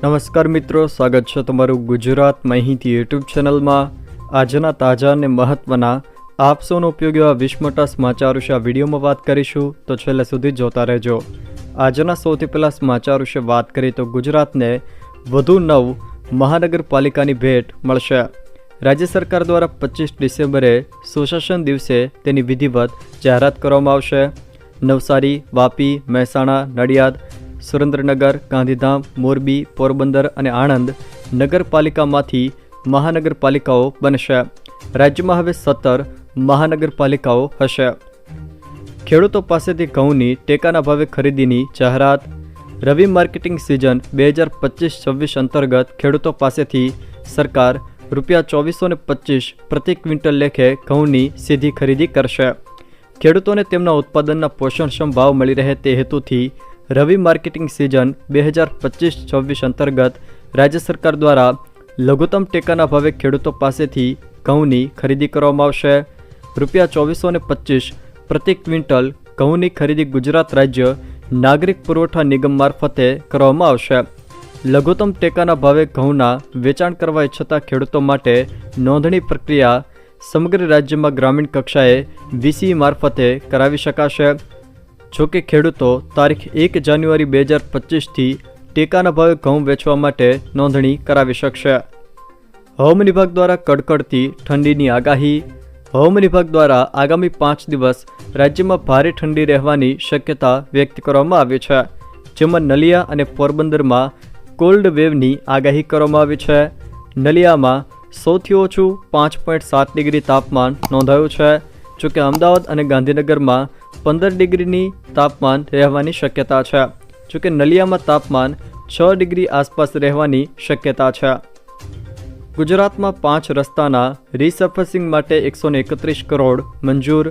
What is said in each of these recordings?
નમસ્કાર મિત્રો, સ્વાગત છે તમારું ગુજરાત માહિતી યુટ્યુબ ચેનલમાં। આજના તાજા અને મહત્વના આપ સૌનો ઉપયોગી એવા 20 મોટા સમાચાર વિશે આ વિડીયોમાં વાત કરીશું, તો છેલ્લે સુધી જોતા રહેજો। આજના સૌથી પહેલા સમાચાર વિશે વાત કરીએ તો ગુજરાતને વધુ 9 મહાનગરપાલિકાની ભેટ મળશે। રાજ્ય સરકાર દ્વારા 25 ડિસેમ્બરે સુશાસન દિવસે તેની વિધિવત જાહેરાત કરવામાં આવશે। નવસારી, વાપી, મહેસાણા, નડિયાદ, સુરેન્દ્રનગર, ગાંધીધામ, મોરબી, પોરબંદર અને આણંદ નગરપાલિકામાંથી મહાનગરપાલિકાઓ બનશે। રાજ્યમાં હવે 17 મહાનગરપાલિકાઓ હશે। ખેડૂતો પાસેથી ઘઉંની ટેકાના ભાવે ખરીદીની જાહેરાત। રવિ માર્કેટિંગ સિઝન 2025-26 અંતર્ગત ખેડૂતો પાસેથી સરકાર ₹2425 પ્રતિ ક્વિન્ટલ લેખે ઘઉંની સીધી ખરીદી કરશે। ખેડૂતોને તેમના ઉત્પાદનના પોષણક્ષમ ભાવ મળી રહે તે હેતુથી રવિ માર્કેટિંગ સિઝન 2025-26 અંતર્ગત રાજ્ય સરકાર દ્વારા લઘુત્તમ ટેકાના ભાવે ખેડૂતો પાસેથી ઘઉંની ખરીદી કરવામાં આવશે। ₹2425 પ્રતિ ક્વિન્ટલ ઘઉંની ખરીદી ગુજરાત રાજ્ય નાગરિક પુરવઠા નિગમ મારફતે કરવામાં આવશે। લઘુત્તમ ટેકાના ભાવે ઘઉંના વેચાણ કરવા ઈચ્છતા ખેડૂતો માટે નોંધણી પ્રક્રિયા સમગ્ર રાજ્યમાં ગ્રામીણ કક્ષાએ VCE મારફતે કરાવી શકાશે। જોકે ખેડૂતો તારીખ 1 જાન્યુઆરી 2025થી ટેકાના ભાવે ઘઉં વેચવા માટે નોંધણી કરાવી શકશે। હવામાન વિભાગ દ્વારા કડકડતી ઠંડીની આગાહી। હવામાન વિભાગ દ્વારા આગામી 5 દિવસ રાજ્યમાં ભારે ઠંડી રહેવાની શક્યતા વ્યક્ત કરવામાં આવી છે, જેમાં નલિયા અને પોરબંદરમાં કોલ્ડ વેવની આગાહી કરવામાં આવી છે। નલિયામાં સૌથી ઓછું 5.7 ડિગ્રી તાપમાન નોંધાયું છે, જોકે અમદાવાદ અને ગાંધીનગરમાં 15 ડિગ્રીની તાપમાન રહેવાની શક્યતા છે, જોકે નલિયામાં તાપમાન 6 ડિગ્રી આસપાસ રહેવાની શક્યતા છે। ગુજરાતમાં 5 રસ્તાના રીસર્ફેસિંગ માટે 131 કરોડ મંજૂર।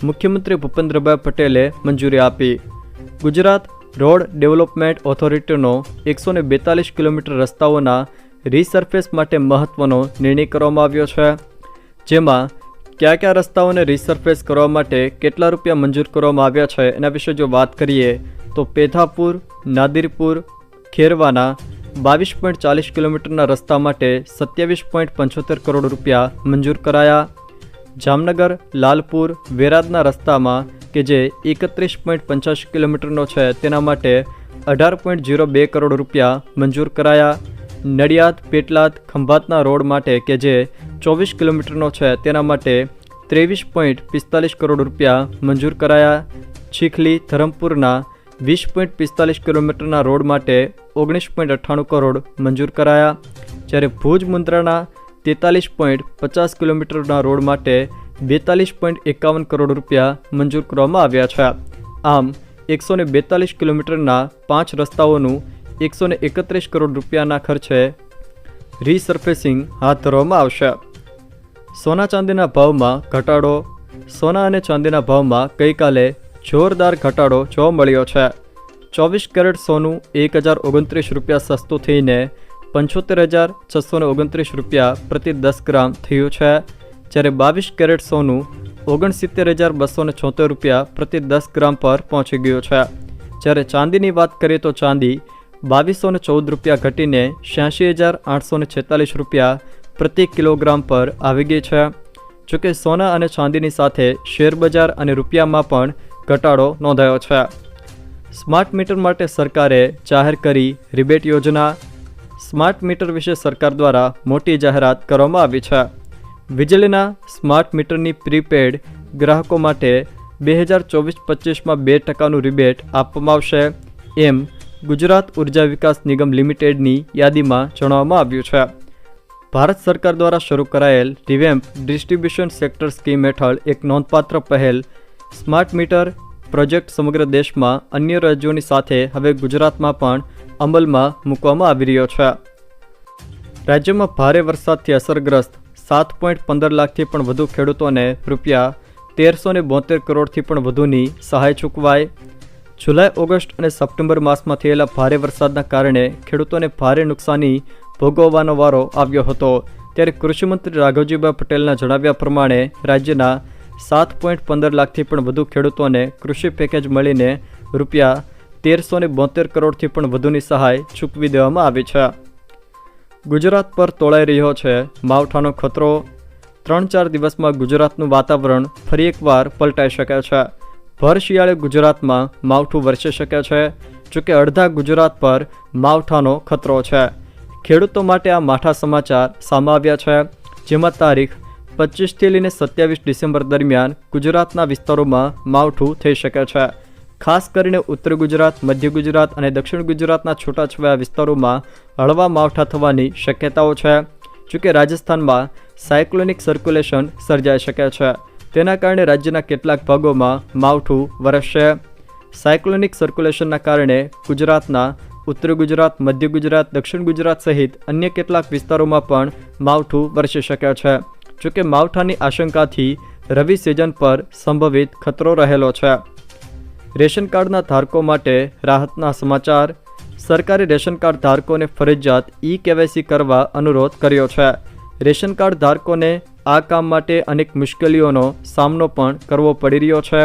મુખ્યમંત્રી ભૂપેન્દ્રભાઈ પટેલે મંજૂરી આપી। Gujarat road development ઓથોરિટીનો 142 kilometre રસ્તાઓના resurface માટે મહત્વનો નિર્ણય કરવામાં આવ્યો છે, જેમાં કયા રસ્તાઓને રીસર્ફેસ કરવા માટે કેટલા રૂપિયા મંજૂર કરવામાં આવ્યા છે એના વિશે જો વાત કરીએ તો પેથાપુર, નાદિરપુર, ખેરવાના 22.40 કિલોમીટરના રસ્તા માટે 27.75 કરોડ રૂપિયા મંજૂર કરાયા। જામનગર, લાલપુર, વેરાદના રસ્તામાં કે જે 31.85 કિલોમીટરનો છે તેના માટે 18.02 કરોડ રૂપિયા મંજૂર કરાયા। નડિયાદ, પેટલાદ, ખંભાતના રોડ માટે કે જે 24 કિલોમીટરનો છે તેના માટે 23.45 કરોડ રૂપિયા મંજૂર કરાયા। ચીખલી, ધરમપુરના 20.45 કિલોમીટરના રોડ માટે 19.98 કરોડ મંજૂર કરાયા, જ્યારે ભુજ મુન્દ્રાના 43.50 કિલોમીટરના રોડ માટે 42.51 કરોડ રૂપિયા મંજૂર કરવામાં આવ્યા છે। આમ 142 કિલોમીટરના 5 રસ્તાઓનું 131 કરોડ રૂપિયાના ખર્ચે રીસર્ફેસિંગ હાથ ધરવામાં આવશે। સોના ચાંદીના ભાવમાં ઘટાડો। સોના અને ચાંદીના ભાવમાં ગઈકાલે જોરદાર ઘટાડો જોવા મળ્યો છે। 24 કેરેટ સોનું 1029 રૂપિયા સસ્તું થઈને 75,629 રૂપિયા પ્રતિ 10 ગ્રામ થયું છે, જ્યારે 22 કેરેટ સોનું 69,276 રૂપિયા પ્રતિ 10 ગ્રામ પર પહોંચી ગયું છે। જ્યારે ચાંદીની વાત કરીએ તો ચાંદી 2214 રૂપિયા ઘટીને 86,846 રૂપિયા પ્રતિ કિલોગ્રામ પર આવી ગઈ છે। જોકે સોના અને ચાંદીની સાથે શેરબજાર અને રૂપિયામાં પણ ઘટાડો નોંધાયો છે। સ્માર્ટ મીટર માટે સરકારે જાહેર કરી રિબેટ યોજના। સ્માર્ટ મીટર વિશે સરકાર દ્વારા મોટી જાહેરાત કરવામાં આવી છે। વીજળીના સ્માર્ટ મીટરની પ્રીપેડ ગ્રાહકો માટે 2024-25માં 2% રિબેટ આપવામાં આવશે, એમ ગુજરાત ઉર્જા વિકાસ નિગમ લિમિટેડની યાદીમાં જણાવવામાં આવ્યું છે। ભારત સરકાર દ્વારા શરૂ કરાયેલ રિવેમ્પ ડિસ્ટ્રીબ્યુશન સેક્ટર સ્કીમ હેઠળ એક નોંધપાત્ર પહેલ સ્માર્ટ મીટર પ્રોજેક્ટ સમગ્ર દેશમાં અન્ય રાજ્યોની સાથે હવે ગુજરાતમાં પણ અમલમાં મૂકવામાં આવી રહ્યો છે। રાજ્યમાં ભારે વરસાદથી અસરગ્રસ્ત 7.15 લાખથી પણ વધુ ખેડૂતોને ₹1372 કરોડથી પણ વધુની સહાય ચૂકવાઈ। જુલાઈ, ઓગસ્ટ અને સપ્ટેમ્બર માસમાં થયેલા ભારે વરસાદના કારણે ખેડૂતોને ભારે નુકસાની ભોગવવાનો વારો આવ્યો હતો, ત્યારે કૃષિમંત્રી રાઘવજીભાઈ પટેલના જણાવ્યા પ્રમાણે રાજ્યના 7.15 લાખથી પણ વધુ ખેડૂતોને કૃષિ પેકેજ મળીને 1372 કરોડથી પણ વધુની સહાય ચૂકવી દેવામાં આવી છે. ગુજરાત પર તોળાઈ રહ્યો છે માવઠાનો ખતરો. 3-4 દિવસમાં ગુજરાતનું વાતાવરણ ફરી એકવાર પલટાઈ શકે છે. ભર શિયાળે ગુજરાતમાં માવઠું વરસી શકે છે. જોકે અડધા ગુજરાત પર માવઠાનો ખતરો છે. ખેડૂતો માટે આ માઠા સમાચાર સામે આવ્યા છે, જેમાં તારીખ 25થી લઈને 27 ડિસેમ્બર દરમિયાન ગુજરાતના વિસ્તારોમાં માવઠું થઈ શકે છે. ખાસ કરીને ઉત્તર ગુજરાત, મધ્ય ગુજરાત અને દક્ષિણ ગુજરાતના છૂટાછવાયા વિસ્તારોમાં હળવા માવઠા થવાની શક્યતાઓ છે. જોકે રાજસ્થાનમાં સાયક્લોનિક સર્ક્યુલેશન સર્જાઈ શકે છે. તેના કારણે રાજ્યના કેટલાક ભાગોમાં માવઠું વરસશે. સાયક્લોનિક સર્ક્યુલેશનના કારણે ગુજરાતના ઉત્તર ગુજરાત, મધ્ય ગુજરાત, દક્ષિણ ગુજરાત સહિત અન્ય કેટલાક વિસ્તારોમાં પણ માવઠું વરસી શકે છે. જોકે માવઠાની આશંકાથી રવિ સિઝન પર સંભવિત ખતરો રહેલો છે. રેશન કાર્ડના ધારકો માટે રાહતના સમાચાર. સરકારે રેશન કાર્ડ ધારકોને ફરજિયાત ઈ-કેવાયસી કરવા અનુરોધ કર્યો છે. રેશન કાર્ડ ધારકોને આ કામ માટે અનેક મુશ્કેલીઓનો સામનો પણ કરવો પડી રહ્યો છે.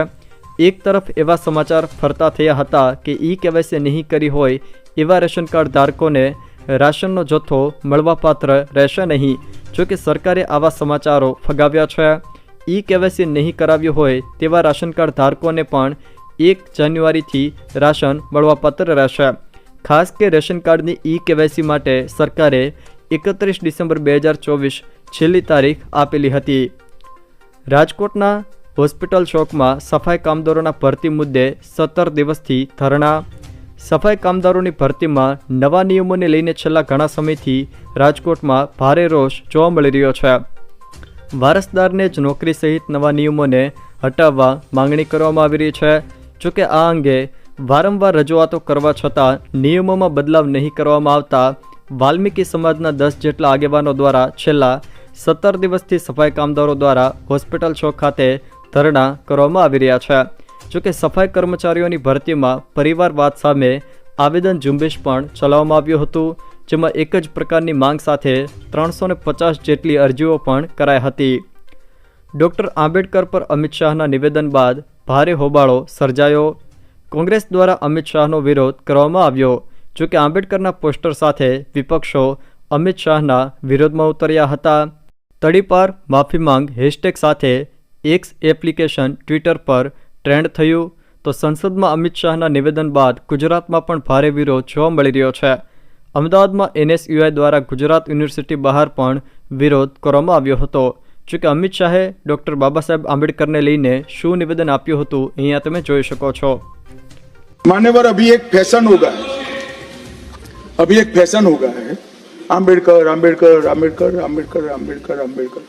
એક તરફ એવા સમાચાર ફરતા થયા હતા કે ઈ-કેવાયસી નહીં કરી હોય એવા રેશન કાર્ડ ધારકોને રાશનનો જથ્થો મળવાપાત્ર રહેશે નહીં. જોકે સરકારે આવા સમાચારો ફગાવ્યા છે. ઈ-કેવાયસી નહીં કરાવ્યું હોય તેવા રાશન કાર્ડ ધારકોને પણ 1 જાન્યુઆરીથી રાશન મળવાપાત્ર રહેશે. ખાસ કે રેશન કાર્ડની ઈ-કેવાયસી માટે સરકારે 31 ડિસેમ્બર 2024 છેલ્લી તારીખ આપેલી હતી. રાજકોટના હોસ્પિટલ ચોકમાં સફાઈ કામદારોના ભરતી મુદ્દે 17 દિવસથી ધરણા. સફાઈ કામદારોની ભરતીમાં નવા નિયમોને લઈને છેલ્લા ઘણા સમયથી રાજકોટમાં ભારે રોષ જોવા મળી રહ્યો છે. વારસદારને જ નોકરી સહિત નવા નિયમોને હટાવવા માંગણી કરવામાં આવી રહી છે. જોકે આ અંગે વારંવાર રજૂઆતો કરવા છતાં નિયમોમાં બદલાવ નહીં કરવામાં આવતા વાલ્મીકી સમાજના 10 જેટલા આગેવાનો દ્વારા છેલ્લા 17 દિવસથી સફાઈ કામદારો દ્વારા હોસ્પિટલ ચોક ખાતે ધરણા કરવામાં આવી રહ્યા છે. જોકે સફાઈ કર્મચારીઓની ભરતીમાં પરિવારવાદ સામે આવેદન ઝુંબેશ પણ ચલાવવામાં આવ્યું હતું, જેમાં એક જ પ્રકારની માંગ સાથે 350 જેટલી અરજીઓ પણ કરાઈ હતી. ડૉક્ટર આંબેડકર પર અમિત શાહના નિવેદન બાદ ભારે હોબાળો સર્જાયો. કોંગ્રેસ દ્વારા અમિત શાહનો વિરોધ કરવામાં આવ્યો. જોકે આંબેડકરના પોસ્ટર સાથે વિપક્ષો અમિત શાહના વિરોધમાં ઉતર્યા હતા. તડીપાર માફી માંગ હેશટેગ સાથે એક્સ એપ્લિકેશન ટ્વિટર પર ટ્રેન્ડ થયું. તો સંસદમાં અમિત શાહના નિવેદન બાદ ગુજરાતમાં પણ ભારે વિરોધ જોવા મળી રહ્યો છે. અમદાવાદમાં NSUI દ્વારા ગુજરાત યુનિવર્સિટી બહાર પણ વિરોધ કરવામાં આવ્યો હતો. જોકે અમિત શાહે ડૉક્ટર બાબા સાહેબ આંબેડકરને લઈને શું નિવેદન આપ્યું હતું અહીંયા તમે જોઈ શકો છો. मान्यवर अभी एक फैशन हो गया है, अभी एक फैशन हो गया है आम्बेडकर आम्बेडकर आम्बेडकर आम्बेडकर आम्बेडकर आम्बेडकर.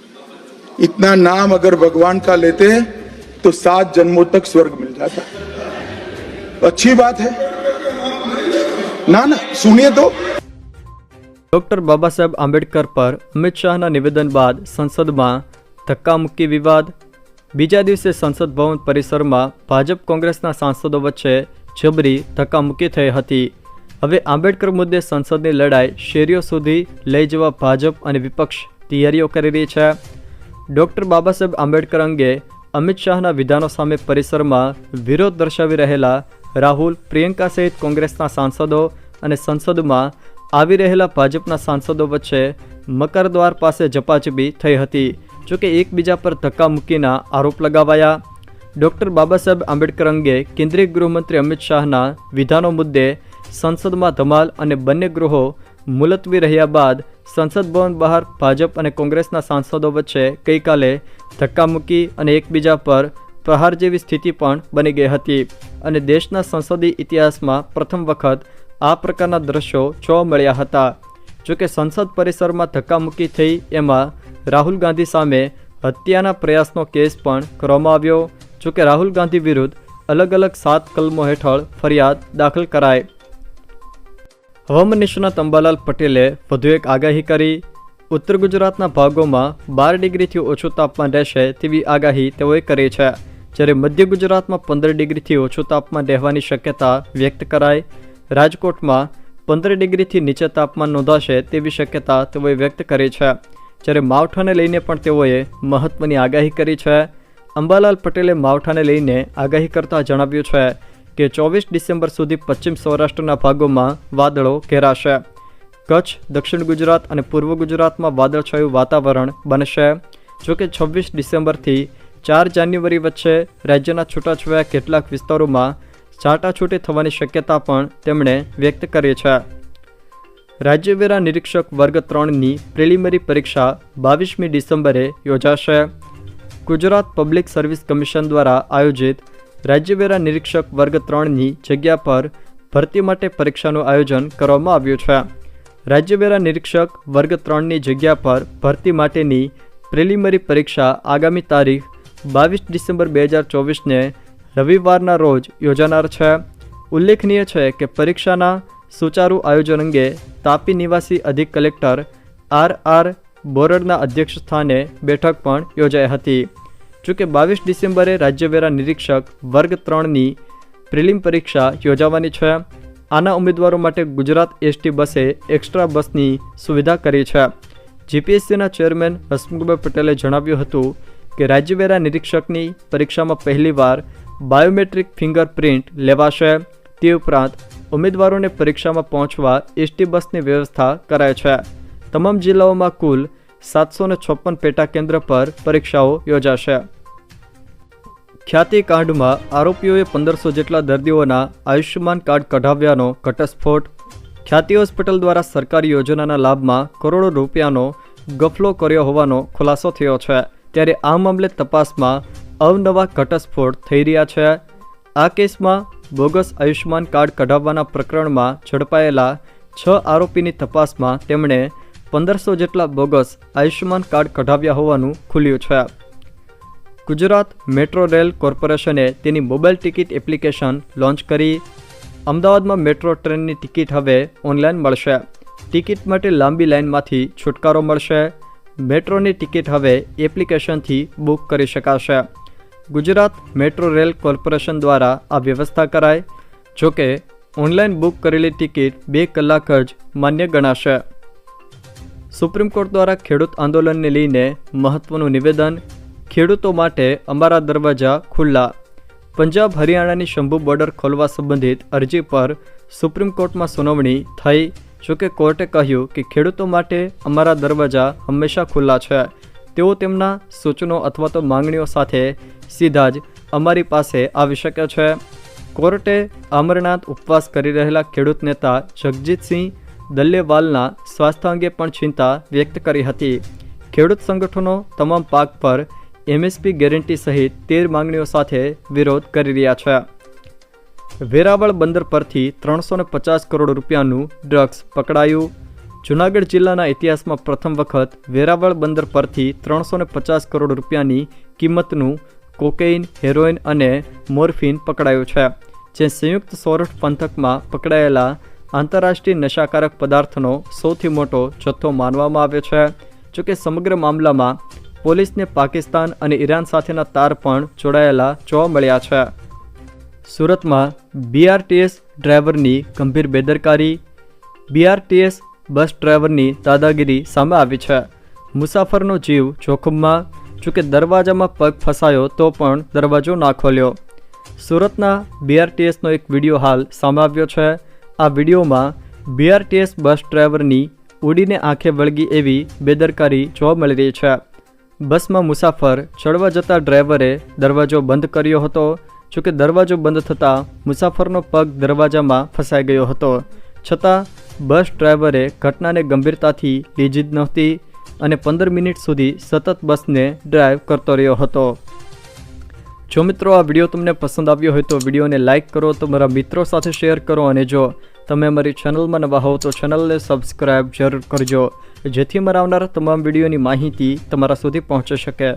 इतना नाम अगर भगवान का लेते हैं तो 7 जन्मों तक स्वर्ग मिल जाता है. अच्छी बात है ना ना, सुनिए तो. ડૉક્ટર બાબા સાહેબ આંબેડકર પર અમિત શાહના નિવેદન બાદ સંસદમાં ધક્કામુક્કી વિવાદ. બીજા દિવસે સંસદ ભવન પરિસરમાં ભાજપ કોંગ્રેસના સાંસદો વચ્ચે જબરી ધક્કામુક્કી થઈ હતી. હવે આંબેડકર મુદ્દે સંસદની લડાઈ શેરીઓ સુધી લઈ જવા ભાજપ અને વિપક્ષ તૈયારીઓ કરી રહી છે. ડૉક્ટર બાબા સાહેબ આંબેડકર અંગે અમિત શાહના વિધાનો સામે પરિસરમાં વિરોધ દર્શાવી રહેલા રાહુલ, પ્રિયંકા સહિત કોંગ્રેસના સાંસદો અને સંસદમાં આવી રહેલા ભાજપના સાંસદો વચ્ચે મકરદ્વાર પાસે ઝપાઝપી થઈ હતી. જોકે એકબીજા પર ધક્કામુક્કીના આરોપ લગાવાયા. ડૉક્ટર બાબા સાહેબ આંબેડકર અંગે કેન્દ્રીય ગૃહમંત્રી અમિત શાહના વિધાનો મુદ્દે સંસદમાં ધમાલ અને બંને ગૃહો મુલતવી રહ્યા બાદ સંસદ ભવન બહાર ભાજપ અને કોંગ્રેસના સાંસદો વચ્ચે ગઈકાલે ધક્કામુક્કી અને એકબીજા પર પ્રહાર જેવી સ્થિતિ પણ બની ગઈ હતી. અને દેશના સંસદીય ઇતિહાસમાં પ્રથમ વખત આ પ્રકારના દ્રશ્યો જોવા મળ્યા હતા. જોકે સંસદ પરિસરમાં ધક્કામુક્કી થઈ એમાં રાહુલ ગાંધી સામે હત્યાના પ્રયાસનો કેસ પણ કરવામાં આવ્યો. જોકે રાહુલ ગાંધી વિરુદ્ધ અલગ અલગ 7 કલમો હેઠળ ફરિયાદ દાખલ કરાઈ. હવામાન નિષ્ણાત અંબાલાલ પટેલે વધુ એક આગાહી કરી. ઉત્તર ગુજરાતના ભાગોમાં 12 ડિગ્રીથી ઓછું તાપમાન રહેશે તેવી આગાહી તેઓએ કરી છે. જ્યારે મધ્ય ગુજરાતમાં 15 ડિગ્રીથી ઓછું તાપમાન રહેવાની શક્યતા વ્યક્ત કરાઈ. રાજકોટમાં 15 ડિગ્રીથી નીચે તાપમાન નોંધાશે તેવી શક્યતા તેઓએ વ્યક્ત કરી છે. જ્યારે માવઠાને લઈને પણ તેઓએ મહત્વની આગાહી કરી છે. અંબાલાલ પટેલે માવઠાને લઈને આગાહી કરતા જણાવ્યું છે કે 24 ડિસેમ્બર સુધી પશ્ચિમ સૌરાષ્ટ્રના ભાગોમાં વાદળો ઘેરાશે. કચ્છ, દક્ષિણ ગુજરાત અને પૂર્વ ગુજરાતમાં વાદળછાયું વાતાવરણ બનશે. જોકે 26 ડિસેમ્બરથી 4 જાન્યુઆરી વચ્ચે રાજ્યના છૂટાછવાયા કેટલાક વિસ્તારોમાં છાંટાછૂટી થવાની શક્યતા પણ તેમણે વ્યક્ત કરી છે. રાજ્યવેરા નિરીક્ષક વર્ગ 3ની પ્રિલિમિનરી પરીક્ષા 22મી ડિસેમ્બરે યોજાશે. ગુજરાત પબ્લિક સર્વિસ કમિશન દ્વારા આયોજિત રાજ્યવેરા નિરીક્ષક વર્ગ 3ની જગ્યા પર ભરતી માટે પરીક્ષાનું આયોજન કરવામાં આવ્યું છે. રાજ્યવેરા નિરીક્ષક વર્ગ 3ની જગ્યા પર ભરતી માટેની પ્રિલિમિનરી પરીક્ષા આગામી તારીખ 22 ડિસેમ્બર 2024ને રવિવારના રોજ યોજાનાર છે. ઉલ્લેખનીય છે કે પરીક્ષાના સુચારુ આયોજન અંગે તાપી નિવાસી અધિક કલેક્ટર R.R. બોરડના અધ્યક્ષ સ્થાને બેઠક પણ યોજાઈ હતી. જોકે 22 ડિસેમ્બરે રાજ્યવેરા નિરીક્ષક વર્ગ 3ની પ્રિલિમ પરીક્ષા યોજાવાની છે. આના ઉમેદવારો માટે ગુજરાત એસટી બસે એક્સ્ટ્રા બસની સુવિધા કરી છે. જીપીએસસીના ચેરમેન હસમુખભાઈ પટેલે જણાવ્યું હતું કે રાજ્યવેરા નિરીક્ષકની પરીક્ષામાં પહેલીવાર બાયોમેટ્રિક ફિંગરપ્રિન્ટ લેવાશે. તે ઉપરાંત ઉમેદવારોને પરીક્ષામાં પહોંચવા એસટી બસની વ્યવસ્થા કરાય છે. તમામ જિલ્લાઓમાં કુલ 756 પેટા કેન્દ્ર પર પરીક્ષાઓ યોજાશે. ખ્યાતિકાંડમાં આરોપીઓએ 1500 જેટલા દર્દીઓના આયુષ્યમાન કાર્ડ કઢાવ્યાનો ઘટસ્ફોટ. ખ્યાતિ હોસ્પિટલ દ્વારા સરકારી યોજનાના લાભમાં કરોડો રૂપિયાનો ગફલો કર્યો હોવાનો ખુલાસો થયો છે. ત્યારે આ મામલે તપાસમાં અવનવા ઘટસ્ફોટ થઈ રહ્યા છે. આ કેસમાં બોગસ આયુષ્યમાન કાર્ડ કઢાવવાના પ્રકરણમાં ઝડપાયેલા 6 આરોપીની તપાસમાં તેમણે 1500 જેટલા બોગસ આયુષ્યમાન કાર્ડ કઢાવ્યા હોવાનું ખુલ્યું છે. ગુજરાત મેટ્રો રેલ કોર્પોરેશને તેની મોબાઈલ ટિકિટ એપ્લિકેશન લોન્ચ કરી. અમદાવાદમાં મેટ્રો ટ્રેનની ટિકિટ હવે ઓનલાઈન મળશે. ટિકિટ માટે લાંબી લાઇનમાંથી છુટકારો મળશે. મેટ્રોની ટિકિટ હવે એપ્લિકેશનથી બુક કરી શકાશે. ગુજરાત મેટ્રો રેલ કોર્પોરેશન દ્વારા આ વ્યવસ્થા કરાય. જોકે ઓનલાઈન બુક કરેલી ટિકિટ 2 કલાક જ માન્ય ગણાશે. સુપ્રીમ કોર્ટ દ્વારા ખેડૂત આંદોલનને લઈને મહત્વનું નિવેદન. ખેડૂતો માટે અમારા દરવાજા ખુલ્લા. પંજાબ હરિયાણાની શંભુ બોર્ડર ખોલવા સંબંધિત અરજી પર સુપ્રીમ કોર્ટમાં સુનાવણી થઈ. જોકે કોર્ટે કહ્યું કે ખેડૂતો માટે અમારા દરવાજા હંમેશા ખુલ્લા છે. તેઓ તેમના સૂચનો અથવા તો માંગણીઓ સાથે સીધા જ અમારી પાસે આવી શકે છે. કોર્ટે અમરનાથ ઉપવાસ કરી રહેલા ખેડૂત નેતા જગજીતસિંહ દલ્લેવાલના સ્વાસ્થ્ય અંગે પણ ચિંતા વ્યક્ત કરી હતી. ખેડૂત સંગઠનો તમામ પાક પર એમએસપી ગેરંટી સહિત 13 માંગણીઓ સાથે વિરોધ કરી રહ્યા છે. વેરાવળ બંદર પરથી 350 કરોડ રૂપિયાનું ડ્રગ્સ પકડાયું. જૂનાગઢ જિલ્લાના ઇતિહાસમાં પ્રથમ વખત વેરાવળ બંદર પરથી 350 કરોડ રૂપિયાની કિંમતનું કોકેઇન, હેરોઇન અને મોર્ફિન પકડાયું છે. જે સંયુક્ત સૌરાષ્ટ્ર પંથકમાં પકડાયેલા આંતરરાષ્ટ્રીય નશાકારક પદાર્થનો સૌથી મોટો જથ્થો માનવામાં આવે છે. જોકે સમગ્ર મામલામાં પોલીસને પાકિસ્તાન અને ઈરાન સાથેના તાર પણ જોડાયેલા જોવા મળ્યા છે. સુરતમાં બીઆરટીએસ ડ્રાઈવરની ગંભીર બેદરકારી. બીઆરટીએસ બસ ડ્રાઈવરની દાદાગીરી સામે આવી છે. મુસાફરનો જીવ જોખમમાં. જોકે દરવાજામાં પગ ફસાયો તો પણ દરવાજો ના ખોલ્યો. સુરતના બીઆરટીએસનો એક વિડીયો હાલ સામે આવ્યો છે. આ વિડીયોમાં બીઆરટીએસ બસ ડ્રાઈવરની ઉડીને આંખે વળગી એવી બેદરકારી જોવા મળી રહી છે. બસમાં મુસાફર ચડવા જતા ડ્રાઈવરે દરવાજો બંધ કર્યો હતો. જોકે દરવાજો બંધ થતાં મુસાફરનો પગ દરવાજામાં ફસાઈ ગયો હતો. છતાં બસ ડ્રાઈવરે ઘટનાને ગંભીરતાથી લીધી જ નહોતી અને 15 મિનિટ સુધી સતત બસને ડ્રાઈવ કરતો રહ્યો હતો. જો મિત્રો આ વિડીયો તમને પસંદ આવ્યો હોય તો વિડીયોને લાઇક કરો, તમારા મિત્રો સાથે શેર કરો અને જો તમે અમારી ચેનલમાં નવા હોવ તો ચેનલને સબસ્ક્રાઈબ જરૂર કરજો જેથી અમારા આવનારા તમામ વિડીયોની માહિતી તમારા સુધી પહોંચી શકે.